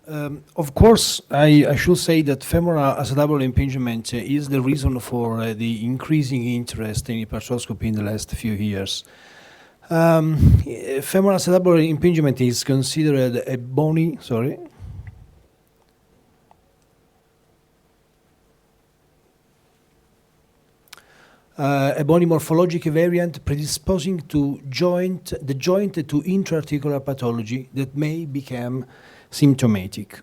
Of course, I should say that femoral acetabular impingement is the reason for the increasing interest in hypertrophy in the last few years. Femoral acetabular impingement is considered a bony, a bony morphologic variant predisposing to the joint to intra-articular pathology that may become symptomatic.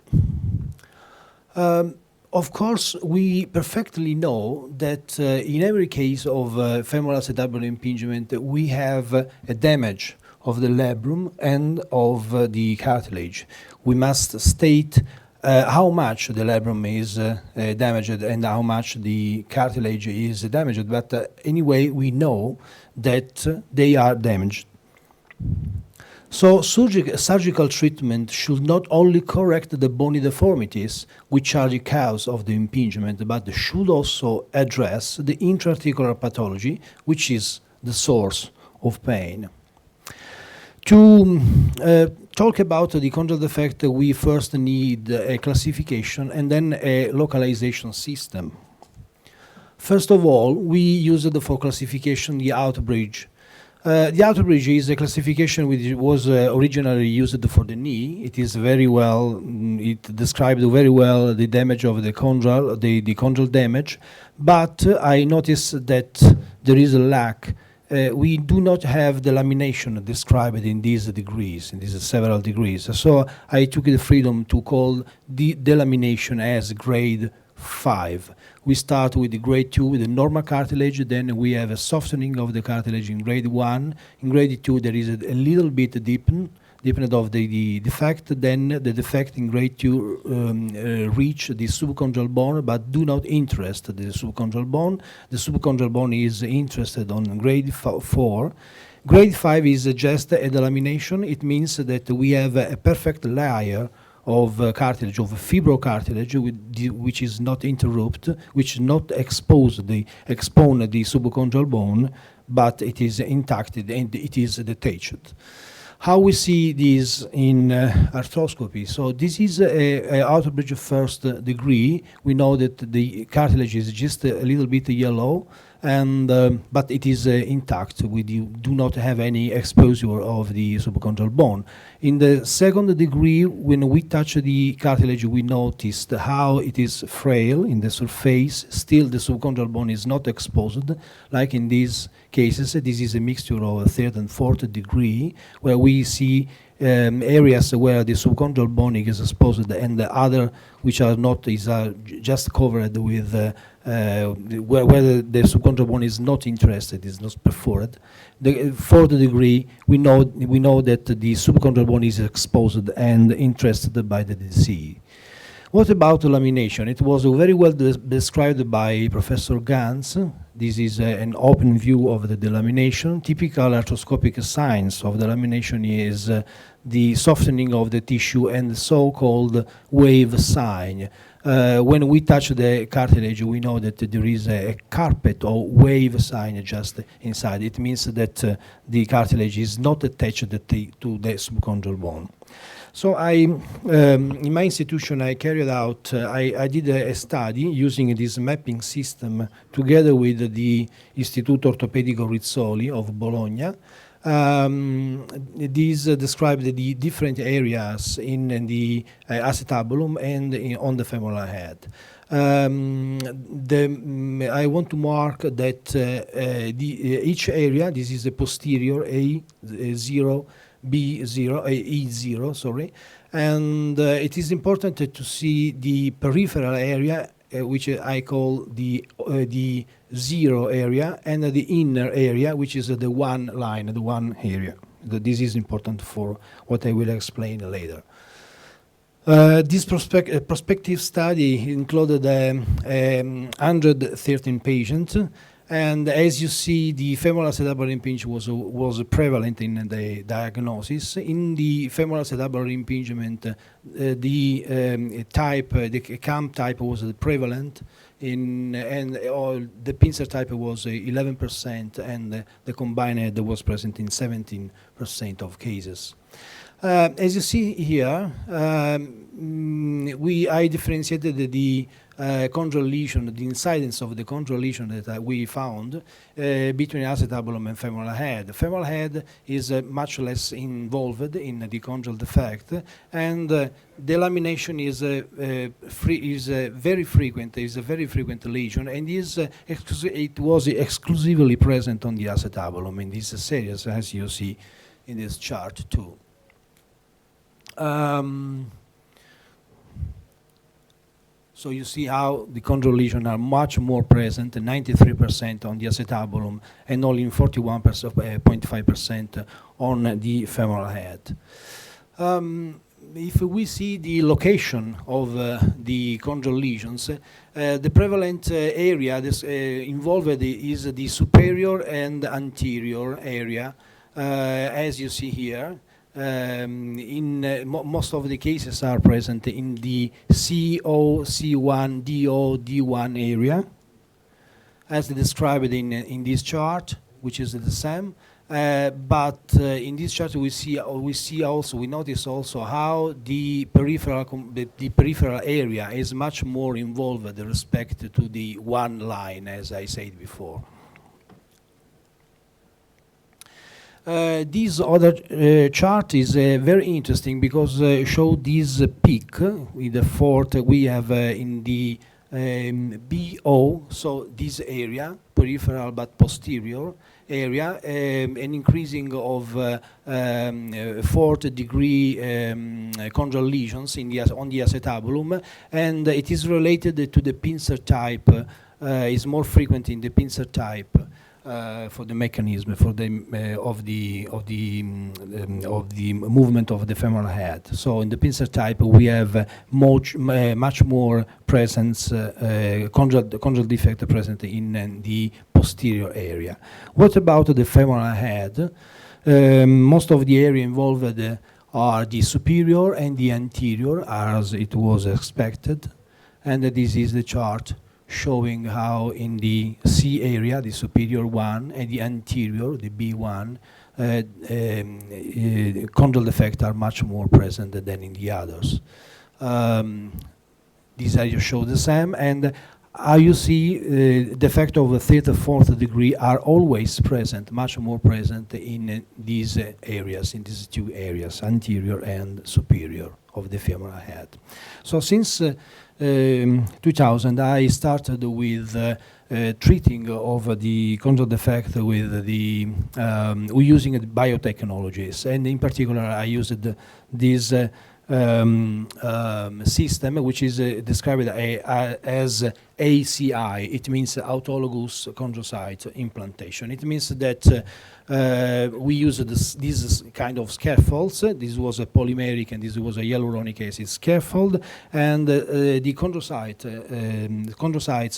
Of course, we perfectly know that in every case of femoral acetabular impingement, we have a damage of the labrum and of the cartilage. We must state how much the labrum is damaged and how much the cartilage is damaged, but anyway, we know that they are damaged. So surgical treatment should not only correct the bony deformities, which are the cause of the impingement, but should also address the intra-articular pathology, which is the source of pain. To talk about the chondral defect, we first need a classification and then a localization system. First of all, we used for classification the Outbridge. The Outbridge is a classification which was originally used for the knee. It is very well, it described very well the damage of the chondral, the chondral damage, but I noticed that there is a lack. We do not have the lamination described in these degrees, in these several degrees. So I took the freedom to call the delamination as grade 5. We start with the grade 2 with the normal cartilage, then we have a softening of the cartilage in grade 1. In grade 2 there is a little bit deepened of the defect, then the defect in grade 2 reach the subchondral bone but do not interest the subchondral bone. The subchondral bone is interested on grade 4. Grade 5 is just a delamination. It means that we have a perfect layer of cartilage, of fibrocartilage, which is not interrupted, which not expone the subchondral bone, but it is intact and it is detached. How we see this in arthroscopy? So this is a Outbridge first degree. We know that the cartilage is just a little bit yellow, and but it is intact. We do not have any exposure of the subchondral bone. In the second degree, when we touch the cartilage, we noticed how it is frail in the surface. Still, the subchondral bone is not exposed. Like in these cases, this is a mixture of third and fourth degree, where we see areas where the subchondral bone is exposed and the other which are not are just covered with where the subchondral bone is not interested, is not perforated. The fourth degree, we know that the subchondral bone is exposed and interested by the disease. What about lamination? It was very well described by Professor Gans. This is an open view of the delamination. Typical arthroscopic signs of the lamination is the softening of the tissue and the so-called wave sign. When we touch the cartilage, we know that there is a carpet or wave sign just inside. It means that the cartilage is not attached to the subchondral bone. So in my institution, I carried out, I did a study using this mapping system together with the Istituto Ortopedico Rizzoli of Bologna. These describe the different areas in the acetabulum and on the femoral head. I want to mark that each area, this is the posterior A0, B0, E0, sorry, and it is important to see the peripheral area, which I call the 0 area, and the inner area, which is the one line, the one area. This is important for what I will explain later. This prospective study included 113 patients. And as you see, the femoral acetabular impingement was prevalent in the diagnosis. In the femoral acetabular impingement, the CAM type was prevalent, and the pincer type was 11%, and the combined was present in 17% of cases. As you see here, I differentiated the chondral lesion, the incidence of the chondral lesion that we found between acetabulum and femoral head. Femoral head is much less involved in the chondral defect, and the lamination is very frequent. Is a very frequent lesion, and it was exclusively present on the acetabulum in these series, as you see in this chart too. So you see how the chondral lesions are much more present, 93% on the acetabulum and only 41.5% on the femoral head. If we see the location of the chondral lesions, the prevalent area involved is the superior and anterior area, as you see here. Most of the cases are present in the CO, C1, DO, D1 area, as described in this chart, which is the same. But in this chart, we notice also how the peripheral area is much more involved with respect to the one line, as I said before. This other chart is very interesting because show this peak with the fourth we have in the BO, so this area, peripheral but posterior area, an increasing of fourth degree chondral lesions on the acetabulum, and it is related to the pincer type, is more frequent in the pincer type. For the mechanism of the movement of the femoral head. So in the pincer type, we have much more presence, chondral defect present in the posterior area. What about the femoral head? Most of the area involved are the superior and the anterior, as it was expected, and this is the chart showing how in the C area, the superior one, and the anterior, the B1, chondral defects are much more present than in the others. These areas show the same, and you see defect of the third or fourth degree are always present, much more present in these areas, in these two areas, anterior and superior of the femoral head. So since 2000, I started with treating of the chondral defect with the using biotechnologies, and in particular, I used this system, which is described as ACI. It means autologous chondrocyte implantation. It means that we use these kind of scaffolds. This was a polymeric and this was a hyaluronic acid scaffold, and the chondrocytes,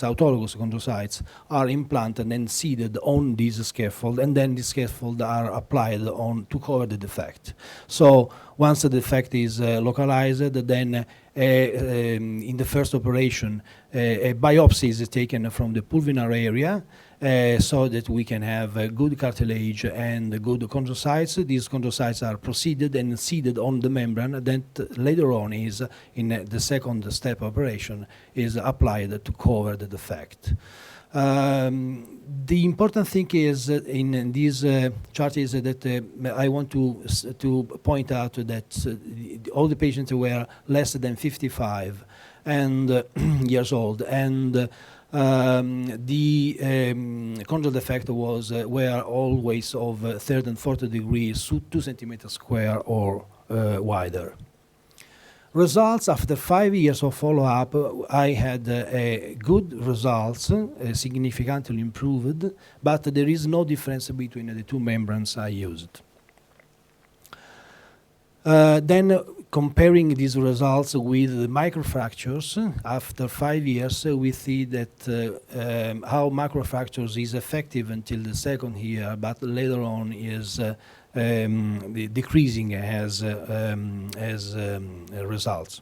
autologous chondrocytes, are implanted and seeded on this scaffold, and then the scaffold are applied on to cover the defect. So once the defect is localized, then in the first operation, a biopsy is taken from the pulvinar area so that we can have good cartilage and good chondrocytes. These chondrocytes are proceeded and seeded on the membrane. Then later on is in the second step operation is applied to cover the defect. The important thing is in this chart is that I want to point out that all the patients were less than 55 and years old, and the chondral defect were always of third and fourth degree, 2 centimeters square or wider. Results after 5 years of follow-up, I had good results, significantly improved, but there is no difference between the two membranes I used. Then comparing these results with the microfractures, after 5 years, we see that how microfractures is effective until the second year, but later on is decreasing as results.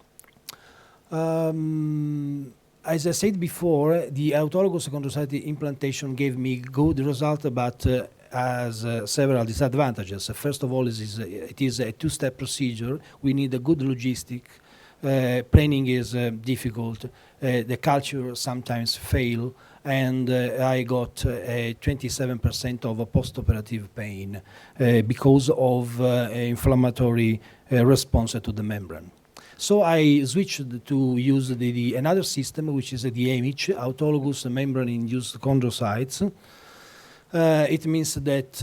As I said before, the autologous chondrocyte implantation gave me good result, but has several disadvantages. First of all, it is a two-step procedure. We need a good logistic. Planning is difficult. The culture sometimes fail, and I got 27% of a post-operative pain because of inflammatory response to the membrane. So I switched to use another system, which is the AMIC, autologous membrane-induced chondrocytes. It means that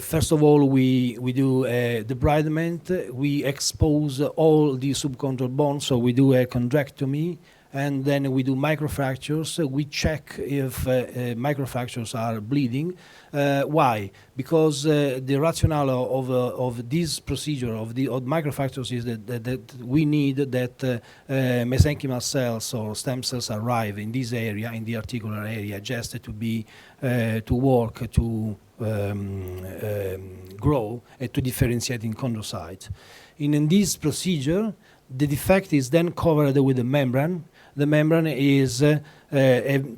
first of all, we do debridement. We expose all the subchondral bones, so we do a chondrectomy, and then we do microfractures. We check if microfractures are bleeding. Why? Because the rationale of this procedure of microfractures is that we need that mesenchymal cells or stem cells arrive in this area, in the articular area, just to work, to grow, and to differentiate in chondrocytes. In this procedure, the defect is then covered with a membrane. The membrane is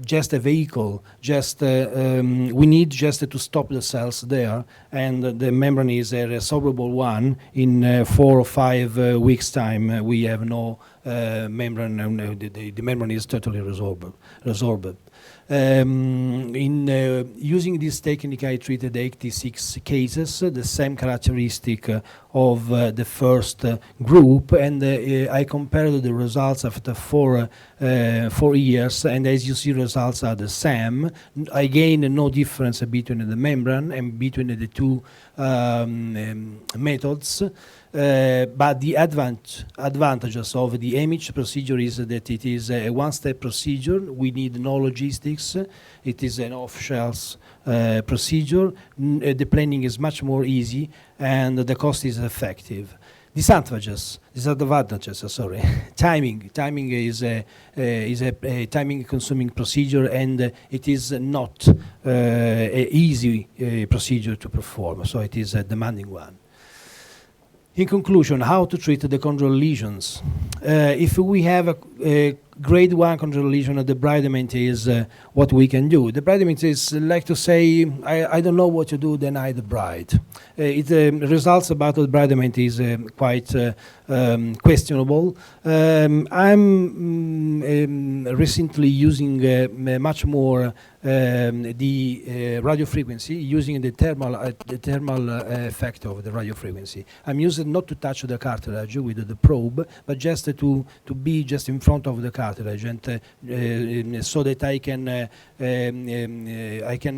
just a vehicle. We need just to stop the cells there, and the membrane is a resorbable one. In 4 or 5 weeks' time, we have no membrane. The membrane is totally resorbed. Using this technique, I treated 86 cases, the same characteristic of the first group, and I compared the results after 4 years, and as you see, results are the same. Again, no difference between the membrane and between the two methods. But the advantages of the AMIC procedure is that it is a one-step procedure. We need no logistics. It is an off-shelf procedure. The planning is much more easy, and the cost is effective. Disadvantages. Sorry. Timing is a time-consuming procedure, and it is not an easy procedure to perform. So it is a demanding one. In conclusion, how to treat the chondral lesions? If we have a grade 1 chondral lesion, the debridement is what we can do. Debridement is like to say, I don't know what to do, then I debride. Results about the debridement is quite questionable. I'm recently using much more the radio frequency, using the thermal effect of the radio frequency. I'm using not to touch the cartilage with the probe, but just to be just in front of the cartilage, and so that I can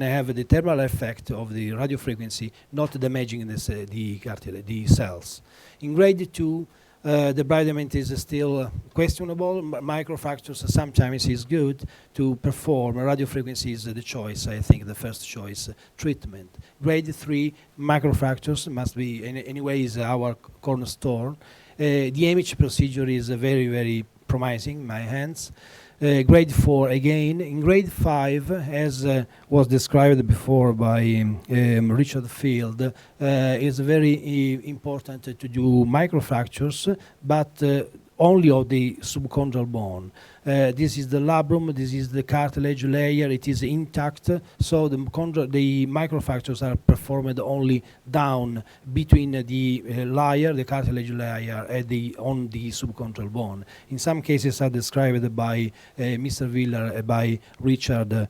have the thermal effect of the radio frequency, not damaging the cartilage, the cells. In grade 2, the debridement is still questionable. Microfractures sometimes is good to perform. Radiofrequency is the choice, I think, the first choice treatment. Grade 3, microfractures must be, anyway, is our cornerstone. The AMIC procedure is very, very promising in my hands. Grade 4 again. In grade 5, as was described before by Richard Field, is very important to do microfractures, but only of the subchondral bone. This is the labrum, this is the cartilage layer, it is intact, so the microfractures are performed only down between the layer, the cartilage layer, and on the subchondral bone. In some cases are described by Mr. Wheeler, by Richard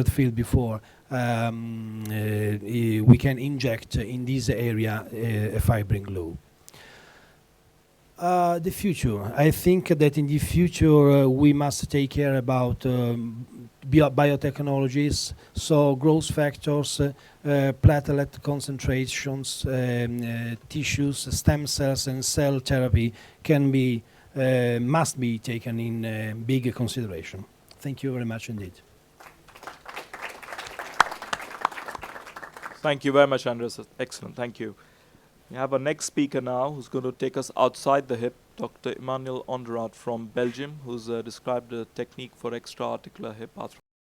Field before. We can inject in this area a fibrin glue. The future. I think that in the future we must take care about biotechnologies, so growth factors, platelet concentrations, tissues, stem cells, and cell therapy must be taken in big consideration. Thank you very much indeed. Thank you very much, Andres. Excellent. Thank you. We have our next speaker now who's going to take us outside the hip, Dr. Emmanuel Onderat from Belgium, who's described a technique for extra-articular hip arthroplasty.